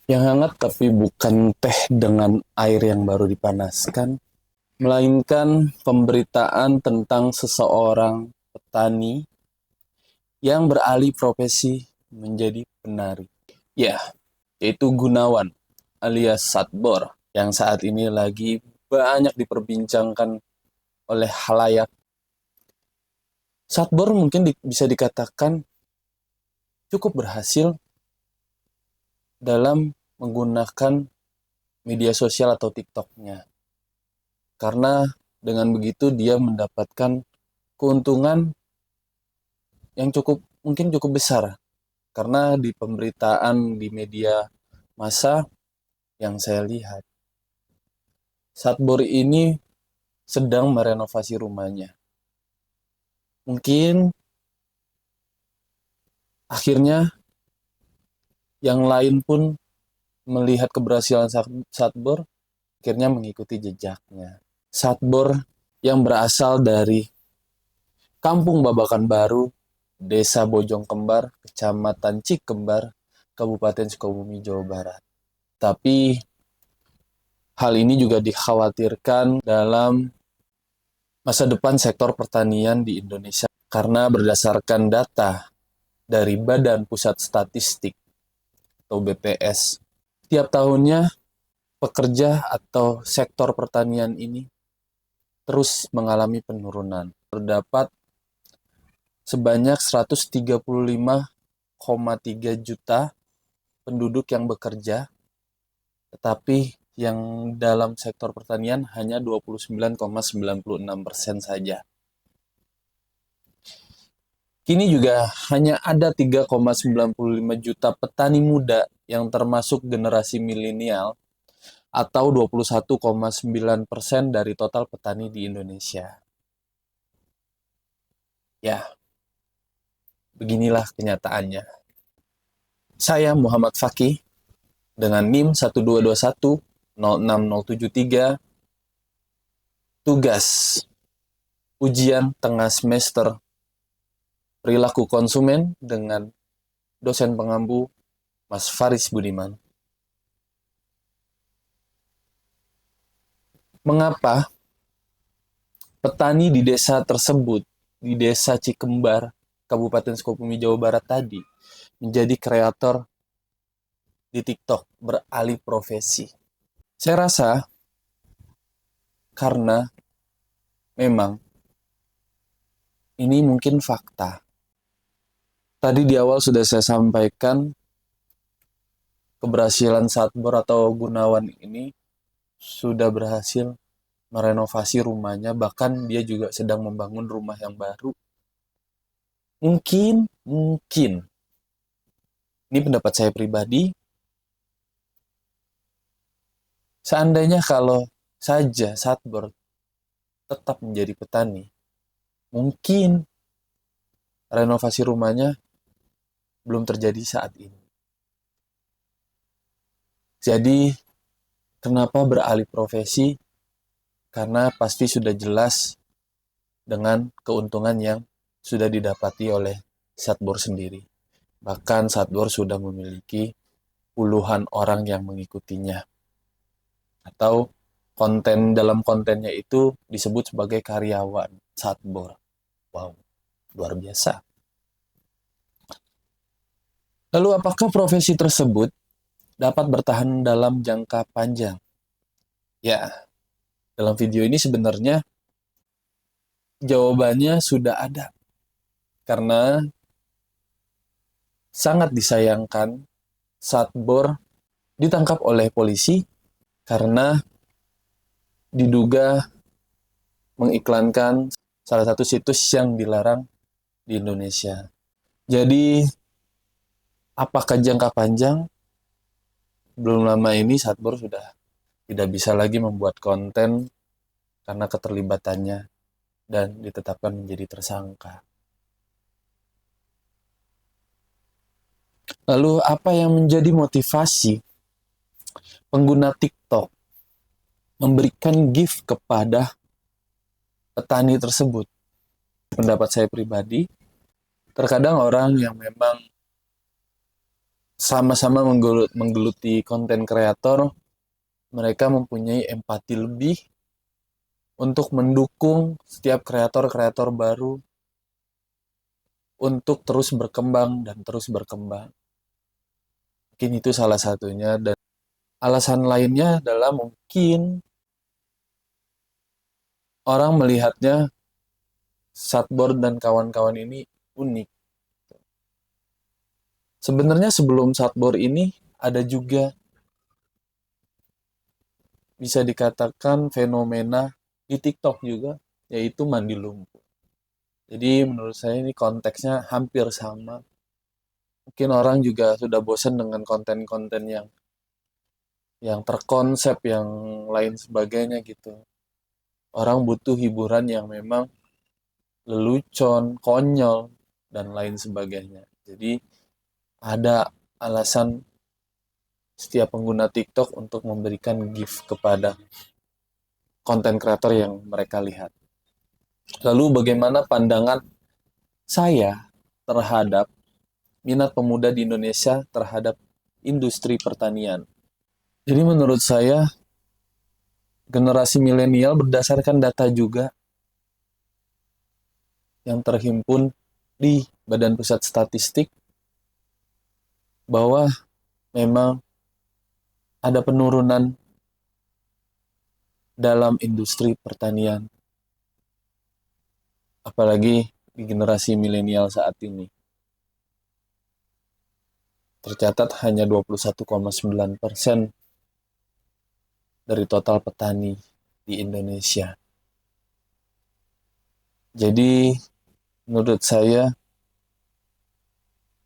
Yang hangat tapi bukan teh dengan air yang baru dipanaskan, melainkan pemberitaan tentang seseorang petani yang beralih profesi menjadi penari. Ya, yaitu Gunawan alias Satbor yang saat ini lagi banyak diperbincangkan oleh halayak. Satbor mungkin bisa dikatakan cukup berhasil dalam menggunakan media sosial atau TikTok-nya. Karena dengan begitu dia mendapatkan keuntungan yang mungkin cukup besar. Karena di pemberitaan di media massa yang saya lihat, Satbor ini sedang merenovasi rumahnya. Mungkin akhirnya yang lain pun melihat keberhasilan Satbor, akhirnya mengikuti jejaknya. Satbor yang berasal dari Kampung Babakan Baru, Desa Bojong Kembar, Kecamatan Cikembar, Kabupaten Sukabumi, Jawa Barat. Tapi hal ini juga dikhawatirkan dalam masa depan sektor pertanian di Indonesia karena berdasarkan data dari Badan Pusat Statistik atau BPS, tiap tahunnya pekerja atau sektor pertanian ini terus mengalami penurunan. Terdapat sebanyak 135,3 juta penduduk yang bekerja, tetapi yang dalam sektor pertanian hanya 29,96% saja. Kini juga hanya ada 3,95 juta petani muda yang termasuk generasi milenial atau 21,9% dari total petani di Indonesia. Ya, beginilah kenyataannya. Saya Muhammad Fakih dengan NIM 1221 06073, tugas ujian tengah semester perilaku konsumen dengan dosen pengampu Mas Faris Budiman. Mengapa petani di desa tersebut, di desa Cikembar, Kabupaten Sukabumi, Jawa Barat tadi, menjadi kreator di TikTok, beralih profesi? Saya rasa karena memang ini mungkin fakta. Tadi di awal sudah saya sampaikan keberhasilan Satbor atau Gunawan ini sudah berhasil merenovasi rumahnya, bahkan dia juga sedang membangun rumah yang baru. Mungkin, ini pendapat saya pribadi, seandainya kalau saja Satbor tetap menjadi petani, mungkin renovasi rumahnya belum terjadi saat ini. Jadi, kenapa beralih profesi? Karena pasti sudah jelas dengan keuntungan yang sudah didapati oleh Satbor sendiri. Bahkan Satbor sudah memiliki puluhan orang yang mengikutinya. Atau dalam kontennya itu disebut sebagai karyawan Satbor. Wow, luar biasa. Lalu apakah profesi tersebut dapat bertahan dalam jangka panjang? Ya, dalam video ini sebenarnya jawabannya sudah ada. Karena sangat disayangkan Satbor ditangkap oleh polisi karena diduga mengiklankan salah satu situs yang dilarang di Indonesia. Jadi, apakah jangka panjang? Belum lama ini Satbor sudah tidak bisa lagi membuat konten karena keterlibatannya dan ditetapkan menjadi tersangka. Lalu apa yang menjadi motivasi pengguna TikTok memberikan gift kepada petani tersebut? Pendapat saya pribadi, terkadang orang yang memang sama-sama menggeluti konten kreator, mereka mempunyai empati lebih untuk mendukung setiap kreator-kreator baru untuk terus berkembang dan terus berkembang. Mungkin itu salah satunya, dan alasan lainnya adalah mungkin orang melihatnya Satboard dan kawan-kawan ini unik. Sebenarnya sebelum Satboard ini ada juga bisa dikatakan fenomena di TikTok juga, yaitu mandi lumpur. Jadi menurut saya ini konteksnya hampir sama. Mungkin orang juga sudah bosan dengan konten-konten yang terkonsep, yang lain sebagainya gitu. Orang butuh hiburan yang memang lelucon, konyol, dan lain sebagainya. Jadi ada alasan setiap pengguna TikTok untuk memberikan gift kepada konten kreator yang mereka lihat. Lalu bagaimana pandangan saya terhadap minat pemuda di Indonesia terhadap industri pertanian? Jadi menurut saya generasi milenial berdasarkan data juga yang terhimpun di Badan Pusat Statistik bahwa memang ada penurunan dalam industri pertanian, apalagi di generasi milenial saat ini. Tercatat hanya 21,9% dari total petani di Indonesia. Jadi menurut saya,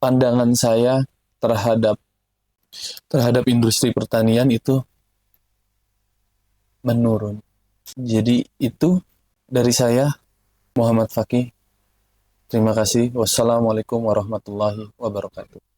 pandangan saya terhadap terhadap industri pertanian itu menurun. Jadi itu dari saya, Muhammad Fakih. Terima kasih. Wassalamualaikum warahmatullahi wabarakatuh.